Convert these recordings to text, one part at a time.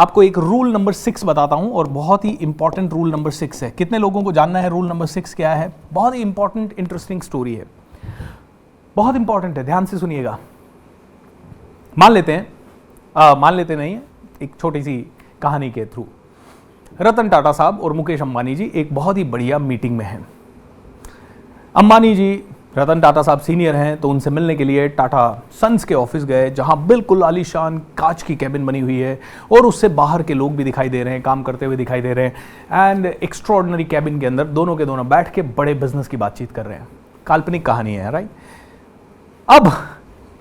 आपको एक rule number 6 बताता हूं और बहुत ही इंपॉर्टेंट रूल नंबर 6 है। कितने लोगों को जानना है रूल नंबर 6 क्या है? बहुत ही इंपॉर्टेंट इंटरेस्टिंग स्टोरी है, बहुत इंपॉर्टेंट है, ध्यान से सुनिएगा। मान लेते नहीं है, एक छोटी सी कहानी के थ्रू। रतन टाटा साहब और मुकेश अंबानी जी एक बहुत ही बढ़िया मीटिंग में हैं। अंबानी जी, रतन टाटा साहब सीनियर हैं तो उनसे मिलने के लिए टाटा सन्स के ऑफिस गए, जहां बिल्कुल आलीशान कांच की कैबिन बनी हुई है और उससे बाहर के लोग भी दिखाई दे रहे हैं, काम करते हुए दिखाई दे रहे हैं। एंड एक्स्ट्रॉर्डिनरी कैबिन के अंदर दोनों के दोनों बैठ के बड़े बिजनेस की बातचीत कर रहे हैं। काल्पनिक कहानी है, राइट? अब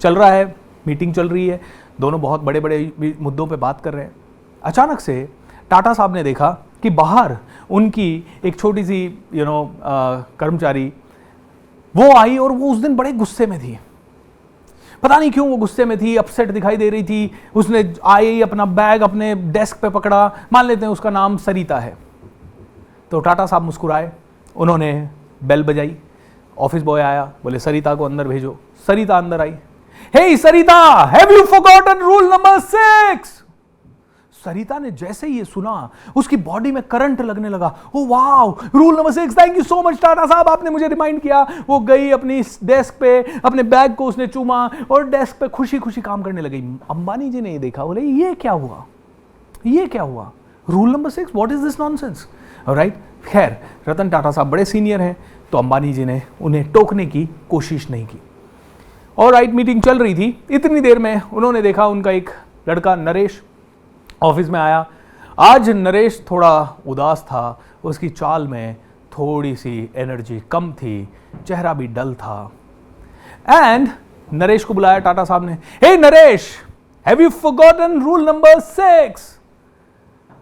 चल रहा है, मीटिंग चल रही है, दोनों बहुत बड़े बड़े मुद्दों पर बात कर रहे हैं। अचानक से टाटा साहब ने देखा कि बाहर उनकी एक छोटी सी कर्मचारी वो आई और वो उस दिन बड़े गुस्से में थी। पता नहीं क्यों वो गुस्से में थी, अपसेट दिखाई दे रही थी। उसने आई, अपना बैग अपने डेस्क पे पकड़ा, मान लेते हैं उसका नाम सरिता है। तो टाटा साहब मुस्कुराए, उन्होंने बेल बजाई, ऑफिस बॉय आया, बोले सरिता को अंदर भेजो। सरिता अंदर आई। Hey Sarita, have you forgotten rule number 6? Sarita ने जैसे ही ये सुना उसकी बॉडी में करंट लगने लगा। Oh wow, rule number 6, thank you so much Tata साहब, आपने मुझे रिमाइंड किया। वो गई अपनी डेस्क पे, अपने बैग को उसने चूमा और डेस्क पे खुशी खुशी काम करने लगी। अंबानी जी ने ये देखा, बोले ये क्या हुआ, ये क्या हुआ? Rule number 6, what is this nonsense? Right. खैर, रतन टाटा साहब बड़े सीनियर हैं तो अंबानी जी ने उन्हें टोकने की कोशिश नहीं की। और राइट, मीटिंग चल रही थी। इतनी देर में उन्होंने देखा उनका एक लड़का नरेश ऑफिस में आया। आज नरेश थोड़ा उदास था, उसकी चाल में थोड़ी सी एनर्जी कम थी, चेहरा भी डल था। एंड नरेश को बुलाया टाटा साहब ने। Hey Naresh, have you forgotten rule number 6?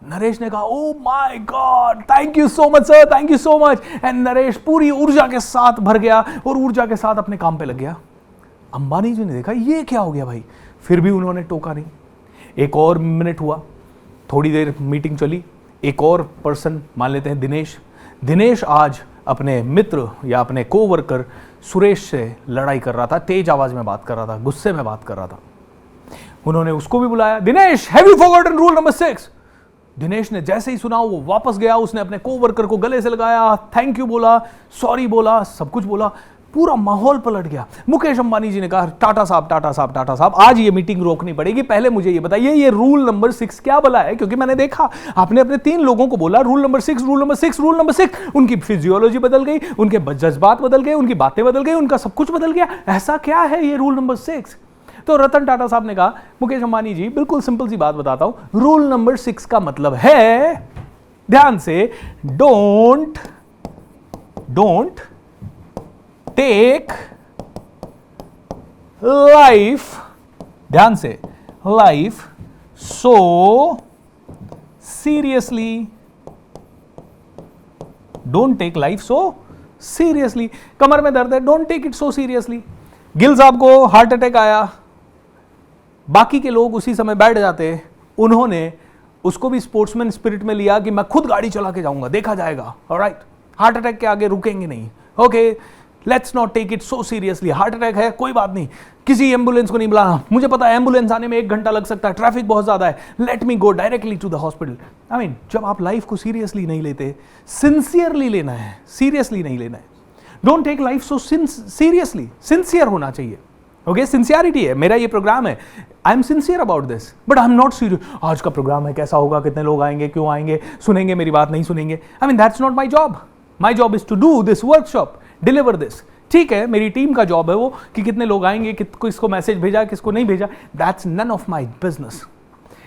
Naresh ने कहा, oh my god, thank you so much sir, thank you so much. And Naresh पूरी ऊर्जा के साथ भर गया और ऊर्जा के साथ अपने काम पे लग गया। अंबानी जी ने देखा ये क्या हो गया भाई, फिर भी उन्होंने टोका नहीं। एक और मिनट हुआ, थोड़ी देर मीटिंग चली। एक और पर्सन, मान लेते हैं दिनेश आज अपने मित्र या अपने कोवर्कर सुरेश से लड़ाई कर रहा था, तेज आवाज में बात कर रहा था, गुस्से में बात कर रहा था। उन्होंने उसको भी बुलाया। Dinesh, have you forgotten rule number 6? Dinesh ने जैसे ही सुना वो वापस गया, उसने अपने कोवर्कर को गले से लगाया, थैंक यू बोला, सॉरी बोला, सब कुछ बोला। पूरा माहौल पलट गया। मुकेश अंबानी जी ने कहा, टाटा साहब, आज ये मीटिंग रोकनी पड़ेगी, पहले मुझे ये बताइए ये रूल नंबर 6 क्या भला है? क्योंकि मैंने देखा आपने अपने 3 लोगों को बोला rule number 6, rule number 6, rule number 6। उनकी फिजियोलॉजी बदल गई, उनके जज्बात बदल गए, उनकी बातें बदल गई, उनका सब कुछ बदल गया। ऐसा क्या है ये रूल नंबर 6? तो रतन टाटा साहब ने कहा, मुकेश अंबानी जी, बिल्कुल सिंपल सी बात बताता हूं, रूल नंबर 6 का मतलब है, ध्यान से, डोंट टेक लाइफ, ध्यान से, life so seriously. Don't take life so seriously. कमर में दर्द है, don't take it so seriously. Gill साहब को हार्ट अटैक आया, बाकी के लोग उसी समय बैठ जाते, उन्होंने उसको भी स्पोर्ट्समैन स्पिरिट में लिया कि मैं खुद गाड़ी चला के जाऊंगा, देखा जाएगा। ऑलराइट, हार्ट अटैक के आगे रुकेंगे नहीं। Okay, let's not take it so seriously. Heart attack है, कोई बात नहीं, किसी एम्बुलेंस को नहीं बुलाना, मुझे पता है एम्बुलेंस आने में 1 घंटा लग सकता है, ट्रैफिक बहुत ज्यादा है, let me go directly to the hospital. I mean, जब आप लाइफ को सीरियसली नहीं लेते, सिंसियरली लेना है, सीरियसली नहीं लेना है। Don't take life so seriously, sincere होना चाहिए। ओके, सिंसियरिटी है, मेरा ये प्रोग्राम है, I am sincere about this, but I am not serious. आज का प्रोग्राम है, कैसा होगा, कितने लोग आएंगे, क्यों आएंगे, सुनेंगे मेरी बात, नहीं सुनेंगे। I mean, that's not my job. My job is to do this workshop, deliver this. ठीक है, मेरी टीम का जॉब है वो कि कितने लोग आएंगे, किसको मैसेज भेजा, किसको नहीं भेजा, that's none of my business.